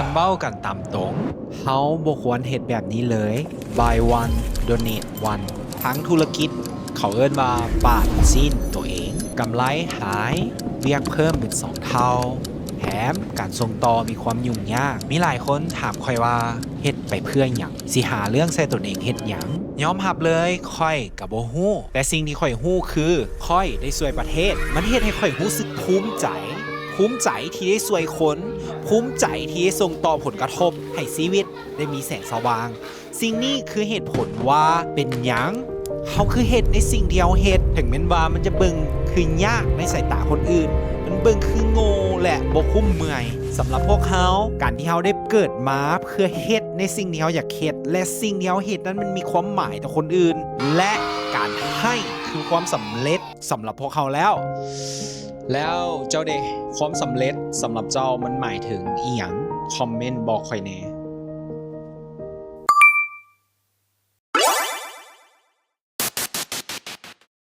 นเบ้ากันตามตรงเฮาบ่ควรเฮ็ดแบบนี้เลย buy one donate one ทั้งธุรกิจเขาเอิ้นว่าปาดสิ้นตัวเองกำไรหายเรียกเพิ่มเป็น2 เท่าแถมการส่งต่อมีความยุ่งยากมีหลายคนถามค่อยว่าเฮ็ดไปเพื่อหยังสิหาเรื่องใส่ตนเองเฮ็ดหยังยอมรับเลยค่อยก็บ่ฮู้แต่สิ่งที่ค่อยฮู้คือค่อยได้ช่วยประเทศมันเฮ็ดให้ค่อยรู้สึกภูมิใจที่ได้ช่วยคนภูมิใจที่ได้ส่งต่อผลกระทบให้ชีวิตได้มีแสงสว่างสิ่งนี้คือเหตุผลว่าเป็นหยังเขาคือเฮ็ดในสิ่งที่เขาเฮ็ดถึงแม้ว่ามันจะเบิ่งคือยากในสายตาคนอื่นมันเบิ่งคือโง่และบ่คุ้มเมื่อยสำหรับพวกเขาการที่เขาได้เกิดมาเพื่อเฮ็ดในสิ่งที่เขาอยากเฮ็ดและสิ่งที่เขาเฮ็ดนั้นมันมีความหมายต่อคนอื่นและการให้คือความสำเร็จสำหรับพวกเขาแล้วเจ้าเดความสำเร็จสำหรับเจ้ามันหมายถึงอีหยังคอมเมนต์บอกค่อยแน่